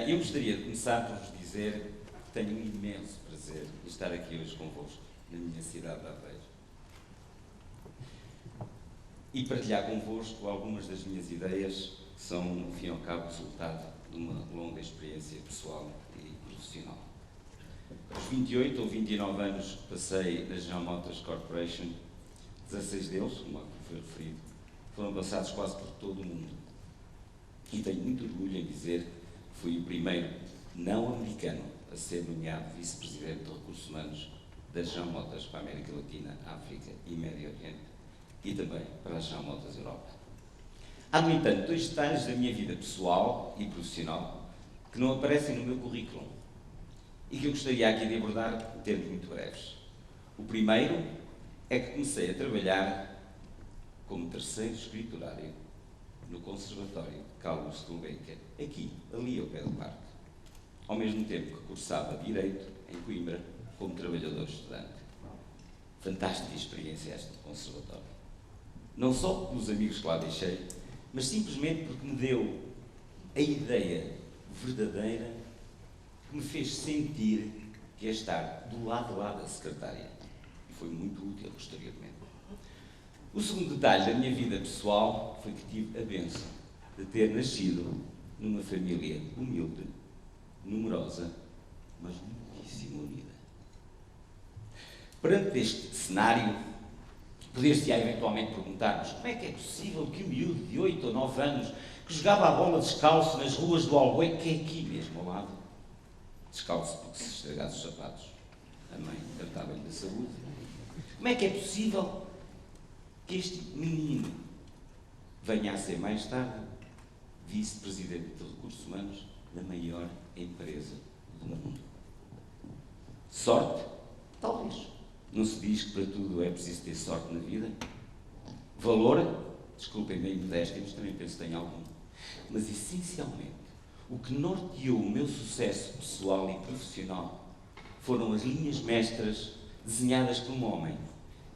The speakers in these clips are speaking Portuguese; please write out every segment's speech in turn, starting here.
Eu gostaria de começar por vos dizer que tenho um imenso prazer em estar aqui hoje convosco, na minha cidade de Aveiro, e partilhar convosco algumas das minhas ideias que são, no fim e ao cabo, resultado de uma longa experiência pessoal e profissional. Aos 28 ou 29 anos passei na General Motors Corporation, 16 deles, como foi referido, foram passados quase por todo o mundo. E tenho muito orgulho em dizer que fui o primeiro não-americano a ser nomeado vice-presidente de recursos humanos da General Motors para a América Latina, África e Médio Oriente, e também para a General Motors Europa. Há, no entanto, 2 detalhes da minha vida pessoal e profissional que não aparecem no meu currículo e que eu gostaria aqui de abordar em termos muito breves. O primeiro é que comecei a trabalhar como terceiro escriturário no Conservatório Carlos Gulbenkian, aqui, ali ao pé do parque, ao mesmo tempo que cursava Direito em Coimbra como trabalhador estudante. Fantástica experiência esta do Conservatório. Não só pelos amigos que lá deixei, mas simplesmente porque me deu a ideia verdadeira que me fez sentir que é estar do lado a lado da secretária. E foi muito útil posteriormente. O segundo detalhe da minha vida pessoal foi que tive a bênção de ter nascido numa família humilde, numerosa, mas muitíssimo unida. Perante este cenário, poder-se-á eventualmente perguntar-nos como é que é possível que um miúdo de 8 ou 9 anos que jogava a bola descalço nas ruas do Albué, que é aqui mesmo ao lado, descalço porque se estragasse os sapatos, a mãe tratava-lhe da saúde, como é que é possível que este menino venha a ser mais tarde vice-presidente de recursos humanos da maior empresa do mundo? Sorte? Talvez. Não se diz que para tudo é preciso ter sorte na vida? Valor? Desculpem-me a modéstia, mas também penso que tem algum. Mas, essencialmente, o que norteou o meu sucesso pessoal e profissional foram as linhas mestras desenhadas por um homem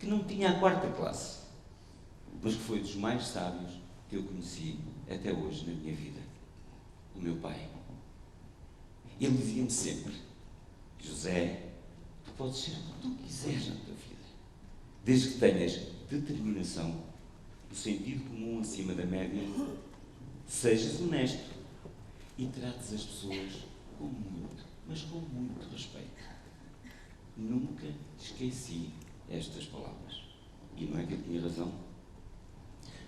que não tinha a 4ª classe, mas que foi dos mais sábios que eu conheci até hoje na minha vida. O meu pai. Ele dizia-me sempre: José, tu podes ser o que tu quiseres na tua vida, desde que tenhas determinação, o sentido comum acima da média, sejas honesto e trates as pessoas com muito, mas com muito respeito. Nunca esqueci estas palavras. E não é que ele tinha razão?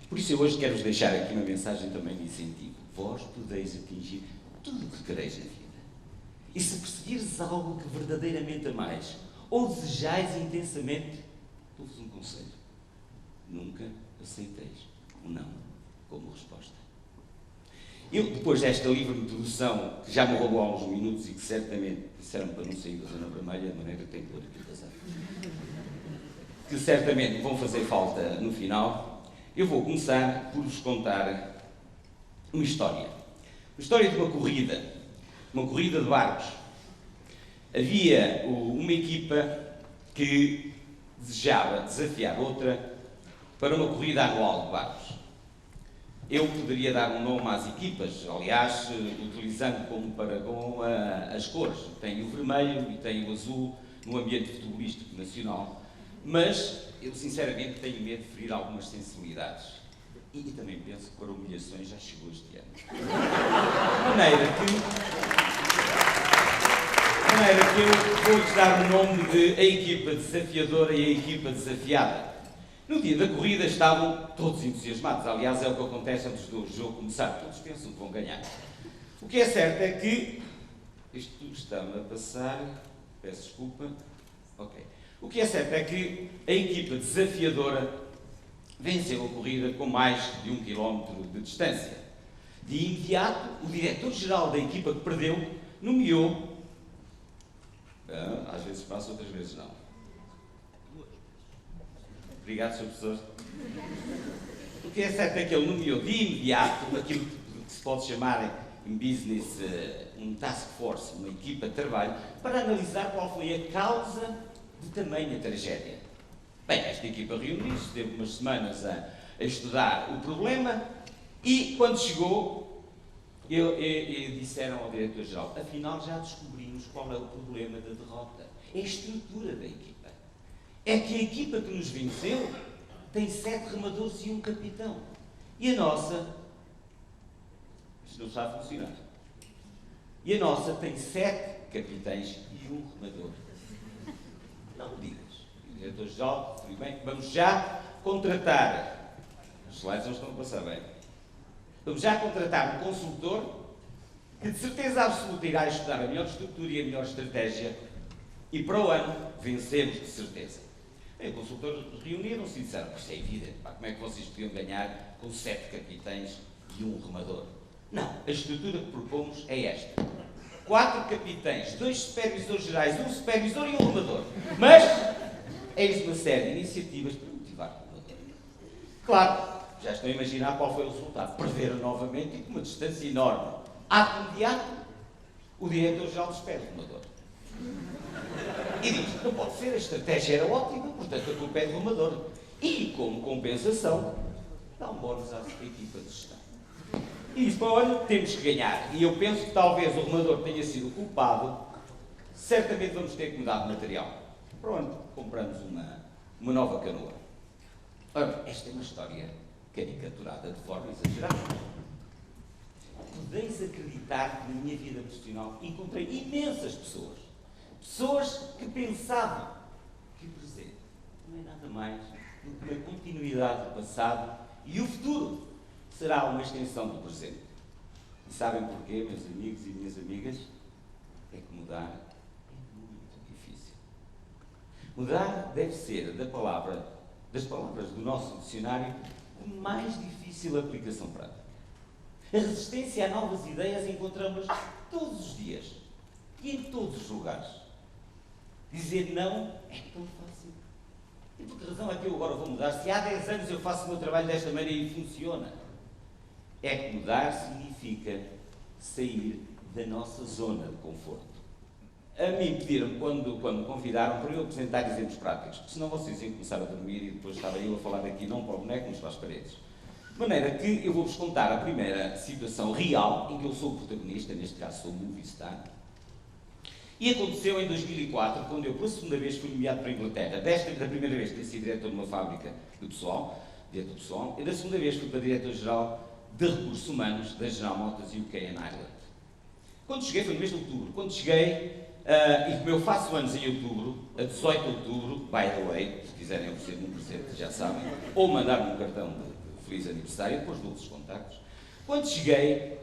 Por isso eu hoje quero-vos deixar aqui uma mensagem também de incentivo. Vós podeis atingir tudo o que quereis na vida. E se perseguires algo que verdadeiramente amais, ou desejais intensamente, dou-vos um conselho. Nunca aceiteis o não como resposta. Eu, depois desta livre introdução, que já me roubou há uns minutos e que certamente disseram para não sair da zona vermelha, de maneira que tenho que pôr aqui razão, que certamente vão fazer falta no final, eu vou começar por vos contar uma história. Uma história de uma corrida de barcos. Havia uma equipa que desejava desafiar outra para uma corrida anual de barcos. Eu poderia dar um nome às equipas, aliás, utilizando como paragon as cores. Tem o vermelho e tem o azul no ambiente futebolístico nacional, mas eu sinceramente tenho medo de ferir algumas sensibilidades. E também penso que para humilhações já chegou este ano. De maneira que eu vou-lhes dar o nome de a equipa desafiadora e a equipa desafiada. No dia da corrida estavam todos entusiasmados. Aliás, é o que acontece antes do jogo começar. Todos pensam que vão ganhar. O que é certo é que... Isto está-me a passar... Peço desculpa. Ok. O que é certo é que a equipa desafiadora venceu a corrida com mais de 1 km de distância. De imediato, o diretor-geral da equipa que perdeu nomeou... às vezes passa, outras vezes não. Obrigado, Sr. Professor. O que é certo é que ele nomeou de imediato aquilo que se pode chamar em business um task force, uma equipa de trabalho, para analisar qual foi a causa de tamanha tragédia. Bem, esta equipa reuniu-se, teve umas semanas a estudar o problema e, quando chegou E disseram ao diretor-geral, afinal já descobrimos qual é o problema da derrota. É a estrutura da equipa. É que a equipa que nos venceu tem 7 remadores e um capitão. E a nossa... Isto não está a funcionar. E a nossa tem 7 capitães e um remador. Não me digas. O diretor-geral, tudo bem, vamos já contratar. Os slides não estão a passar bem. Vamos já contratar um consultor que de certeza absoluta irá estudar a melhor estrutura e a melhor estratégia e para o ano vencemos de certeza. Bem, os consultores reuniram-se e disseram, isto é evidente, pá, como é que vocês podiam ganhar com 7 capitães e um remador? Não, a estrutura que propomos é esta. 4 capitães, 2 supervisores gerais, um supervisor e um remador. Mas eis uma série de iniciativas para motivar o remador. Claro, já estão a imaginar qual foi o resultado. Perderam novamente e com uma distância enorme. Ato imediato, o diretor-geral despede o remador. E diz, não pode ser, a estratégia era ótima, portanto a culpa é do remador. E, como compensação, dá um bónus à equipa de gestão. E diz, olha, temos que ganhar. E eu penso que talvez o remador tenha sido culpado, certamente vamos ter que mudar de material. Pronto, compramos uma nova canoa. Ora, esta é uma história caricaturada de forma exagerada. Podeis acreditar que na minha vida profissional encontrei imensas pessoas. Pessoas que pensavam que o presente não é nada mais do que uma continuidade do passado e o futuro será uma extensão do presente. E sabem porquê, meus amigos e minhas amigas? É que mudar é muito difícil. Mudar deve ser das palavras do nosso dicionário de mais difícil aplicação prática. A resistência a novas ideias encontramos todos os dias e em todos os lugares. Dizer não é tão fácil. E por que razão é que eu agora vou mudar? Se há 10 anos eu faço o meu trabalho desta maneira e funciona. É que mudar significa sair da nossa zona de conforto. A mim pediram, quando me convidaram, para eu apresentar exemplos práticos, porque senão vocês iam começar a dormir e depois estava eu a falar aqui não para o boneco, mas para as paredes. De maneira que eu vou-vos contar a primeira situação real em que eu sou o protagonista, neste caso sou o movie star. E aconteceu em 2004, quando eu pela segunda vez fui nomeado para a Inglaterra. Da primeira vez tinha sido diretor de uma fábrica de pessoal, diretor pessoal, e da segunda vez fui para diretor-geral de recursos humanos da General Motors UK and Ireland. Quando cheguei, foi no mês de outubro, quando cheguei, e como eu faço anos em outubro, a 18 de outubro, by the way, se quiserem oferecer-me um presente, já sabem, ou mandar-me um cartão de feliz aniversário, depois dou-vos os contactos. Quando cheguei,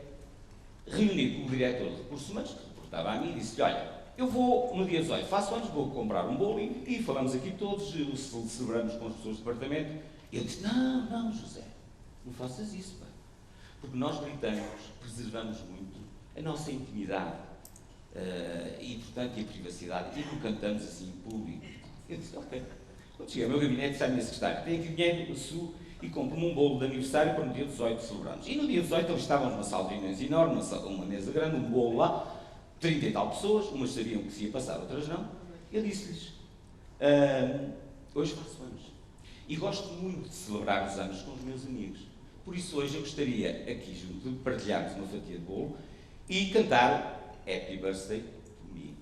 reuni com o diretor de recursos humanos, que reportava a mim, e disse-lhe, olha, eu vou, no dia 18, faço anos, vou comprar um bolo e falamos aqui todos, celebramos com as pessoas do departamento. E ele disse, não, José, não faças isso, pá. Porque nós britânicos preservamos muito a nossa intimidade e, portanto, a privacidade, e não cantamos assim em público. Eu disse, ok. Quando cheguei ao meu gabinete, disse à minha secretária, tenho aqui dinheiro, sul e compro-me um bolo de aniversário para no dia 18 celebrarmos. E no dia 18 eles estavam numa sala de reuniões enorme, uma mesa grande, um bolo lá, 30 e tal pessoas, umas sabiam que se ia passar, outras não. Eu disse-lhes, hoje faço anos. E gosto muito de celebrar os anos com os meus amigos. Por isso hoje eu gostaria, aqui junto, de partilharmos uma fatia de bolo e cantar Happy Birthday to Me.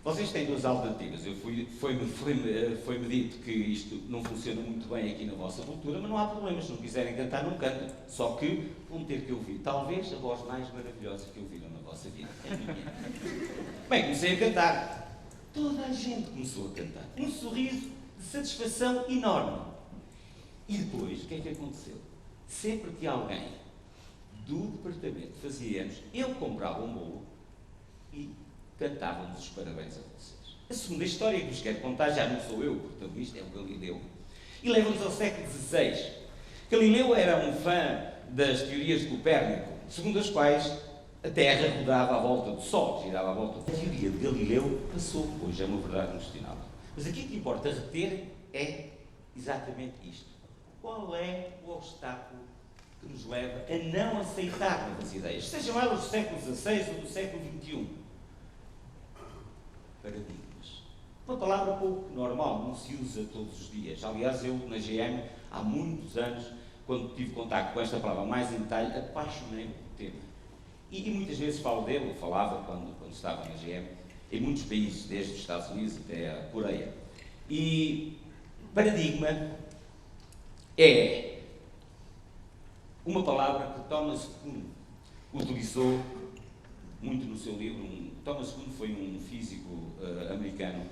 Vocês têm 2 alternativas. Foi-me dito que isto não funciona muito bem aqui na vossa cultura, mas não há problema. Se não quiserem cantar, não cantem. Só que vão ter que ouvir, talvez, a voz mais maravilhosa que ouviram na vossa vida. É a minha. Bem, comecei a cantar. Toda a gente começou a cantar. Um sorriso de satisfação enorme. E depois, o que é que aconteceu? Sempre que alguém do departamento fazia anos, eu comprava um bolo e cantávamos os parabéns a vocês. A segunda história que vos quero contar, já não sou eu o protagonista, é o Galileu. E leva-nos ao século XVI. Galileu era um fã das teorias de Copérnico, segundo as quais a Terra rodava à volta do Sol, girava à volta do Sol. A teoria de Galileu passou, hoje é uma verdade inquestionável. Mas aqui o que importa reter é exatamente isto. Qual é o obstáculo que nos leva a não aceitar novas ideias, sejam elas do século XVI ou do século XXI? Paradigmas. Uma palavra pouco normal, não se usa todos os dias. Aliás, eu na GM, há muitos anos, quando tive contato com esta palavra mais em detalhe, apaixonei-me tema. E muitas vezes falava quando estava na GM, em muitos países, desde os Estados Unidos até a Coreia. E paradigma é uma palavra que Thomas Kuhn utilizou muito no seu livro. Thomas Kuhn foi um físico americano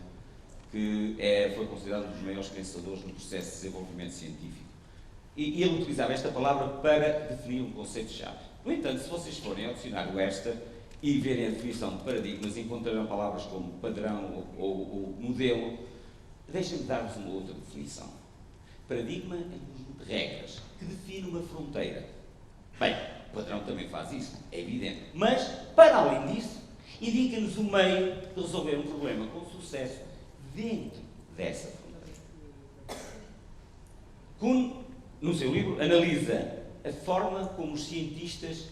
que foi considerado um dos maiores pensadores no processo de desenvolvimento científico. E ele utilizava esta palavra para definir um conceito-chave. No entanto, se vocês forem ao dicionário Webster e verem a definição de paradigmas, encontrarão palavras como padrão ou modelo. Deixem-me dar-vos uma outra definição. Paradigma é um conjunto de regras que define uma fronteira. Bem, o padrão também faz isso, é evidente. Mas, para além disso, indica-nos o meio de resolver um problema com sucesso dentro dessa fronteira. Kuhn, no seu livro, analisa a forma como os cientistas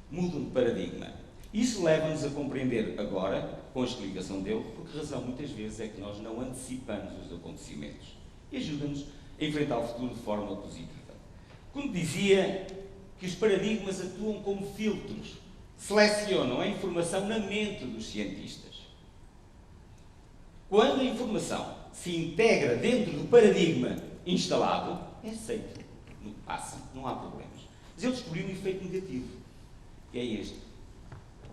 mudam de paradigma. Isso leva-nos a compreender agora, com a explicação dele, por que razão muitas vezes é que nós não antecipamos os acontecimentos e ajuda-nos a enfrentar o futuro de forma positiva. Kuhn dizia que os paradigmas atuam como filtros, selecionam a informação na mente dos cientistas. Quando a informação se integra dentro do paradigma instalado, é aceito, passa, não há problemas. Mas ele descobriu um efeito negativo, que é este.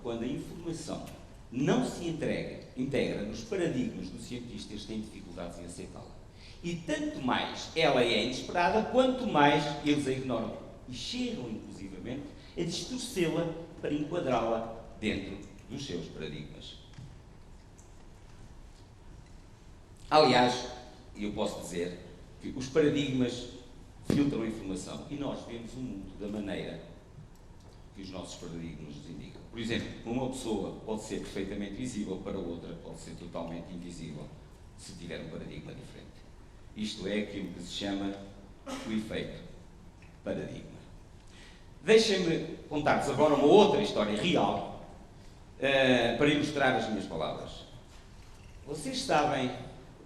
Quando a informação não se integra nos paradigmas dos cientistas, eles têm dificuldades em aceitá-la. E tanto mais ela é inesperada, quanto mais eles a ignoram. E chegam, inclusivamente, a distorcê-la para enquadrá-la dentro dos seus paradigmas. Aliás, eu posso dizer que os paradigmas filtram a informação e nós vemos o mundo da maneira que os nossos paradigmas nos indicam. Por exemplo, uma pessoa pode ser perfeitamente visível, para outra pode ser totalmente invisível, se tiver um paradigma diferente. Isto é aquilo que se chama o efeito paradigma. Deixem-me contar-vos agora uma outra história real para ilustrar as minhas palavras. Vocês sabem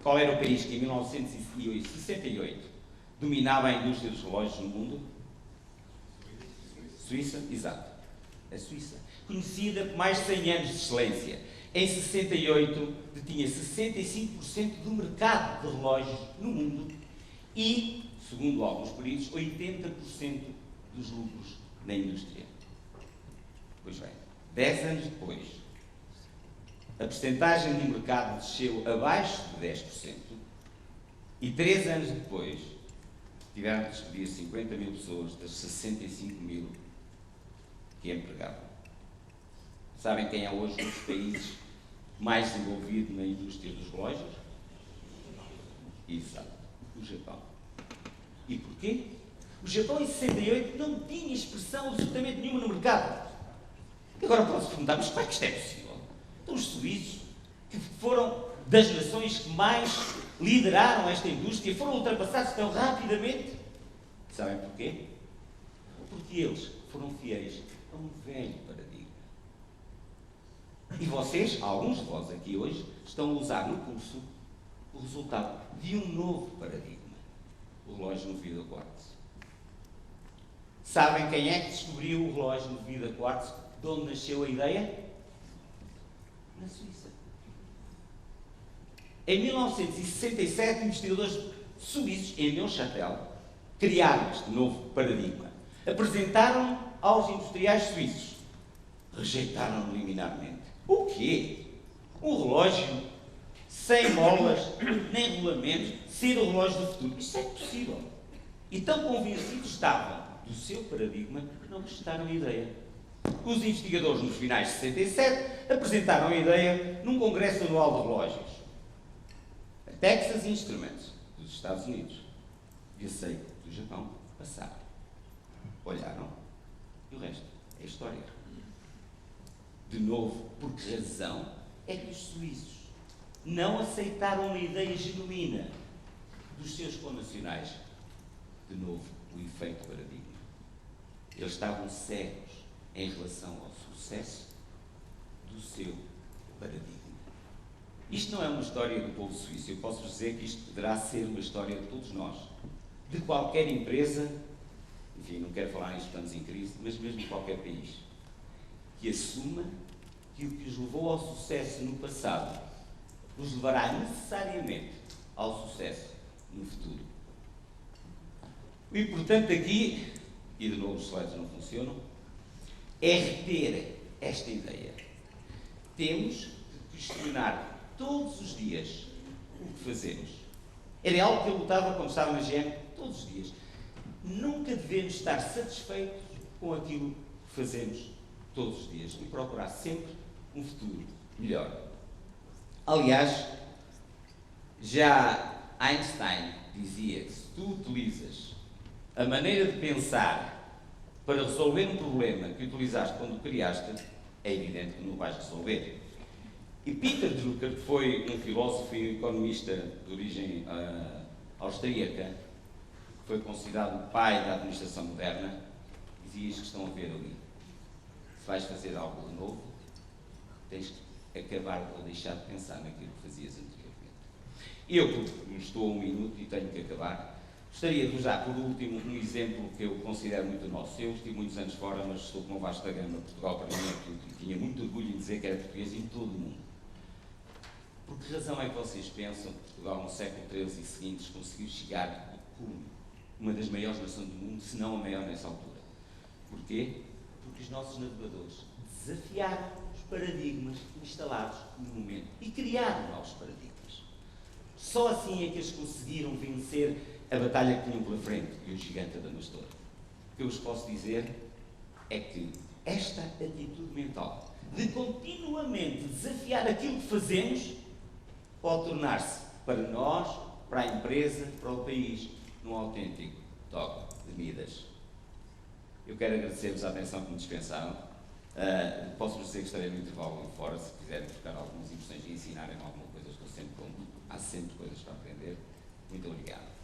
qual era o país que em 1968 dominava a indústria dos relógios no mundo? Suíça? Exato. A Suíça. Conhecida por mais de 100 anos de excelência. Em 68 detinha 65% do mercado de relógios no mundo e, segundo alguns períodos, 80% dos lucros na indústria. Pois bem, 10 anos depois, a percentagem do mercado desceu abaixo de 10% e 3 anos depois tiveram que despedir 50 mil pessoas das 65 mil que empregavam. Sabem quem é hoje um dos países mais desenvolvido na indústria dos relógios? Exato, o Japão. E porquê? O Japão em 68 não tinha expressão absolutamente nenhuma no mercado. E agora pode-se perguntar, mas como é que isto é possível? Então os suíços, que foram das nações que mais lideraram esta indústria, foram ultrapassados tão rapidamente. Sabem porquê? Porque eles foram fiéis a um velho paradigma. E vocês, alguns de vós aqui hoje, estão a usar no curso o resultado de um novo paradigma. O relógio movido a quartzo. Sabem quem é que descobriu o relógio movido a quartzo? De onde nasceu a ideia? Na Suíça. Em 1967, investigadores suíços, em Neuchâtel, criaram este novo paradigma. Apresentaram aos industriais suíços. Rejeitaram-no liminarmente. O quê? Um relógio sem molas, nem regulamentos, ser o relógio do futuro. Isso é impossível. E tão convencidos estavam do seu paradigma que não rejeitaram a ideia. Os investigadores, nos finais de 67, apresentaram a ideia num congresso anual de relógios. A Texas Instruments, dos Estados Unidos, e a Seiko, do Japão, passaram. Olharam e o resto é história. De novo, por que razão é que os suíços não aceitaram a ideia genuína dos seus connacionais? De novo, o efeito paradigma. Eles estavam cegos em relação ao sucesso do seu paradigma. Isto não é uma história do povo suíço. Eu posso dizer que isto poderá ser uma história de todos nós. De qualquer empresa, enfim, não quero falar em estamos em crise, mas mesmo de qualquer país. que assuma que o que os levou ao sucesso no passado os levará necessariamente ao sucesso no futuro. O importante aqui, e de novo os slides não funcionam, é reter esta ideia. Temos que questionar todos os dias o que fazemos. Era algo que eu lutava quando estava na GM todos os dias. Nunca devemos estar satisfeitos com aquilo que fazemos todos os dias e procurar sempre um futuro melhor. Aliás, já Einstein dizia que se tu utilizas a maneira de pensar para resolver um problema que utilizaste quando o criaste, é evidente que não o vais resolver. E Peter Drucker, que foi um filósofo e economista de origem austríaca, que foi considerado o pai da administração moderna, dizia isto que estão a ver ali. Se vais fazer algo de novo, tens que acabar ou deixar de pensar naquilo que fazias anteriormente. Eu, porque estou a 1 minuto e tenho que acabar, gostaria de usar por último um exemplo que eu considero muito nosso. Eu estive muitos anos fora, mas estou com uma vasta gama. Portugal para mim é tudo e tinha muito orgulho em dizer que era português em todo o mundo. Por que razão é que vocês pensam que Portugal no século XIII e seguintes conseguiu chegar ao cume, uma das maiores nações do mundo, se não a maior nessa altura? Porquê? Porque os nossos navegadores desafiaram os paradigmas instalados no momento e criaram novos paradigmas. Só assim é que eles conseguiram vencer a batalha que tinham pela frente e o gigante Adamastor. O que eu vos posso dizer é que esta atitude mental de continuamente desafiar aquilo que fazemos pode tornar-se para nós, para a empresa, para o país, num autêntico toque de Midas. Eu quero agradecer-vos a atenção que me dispensaram. Posso-vos dizer que estarei no intervalo lá fora, se quiserem trocar algumas impressões e ensinarem alguma coisa, estou sempre pronto. Há sempre coisas para aprender. Muito obrigado.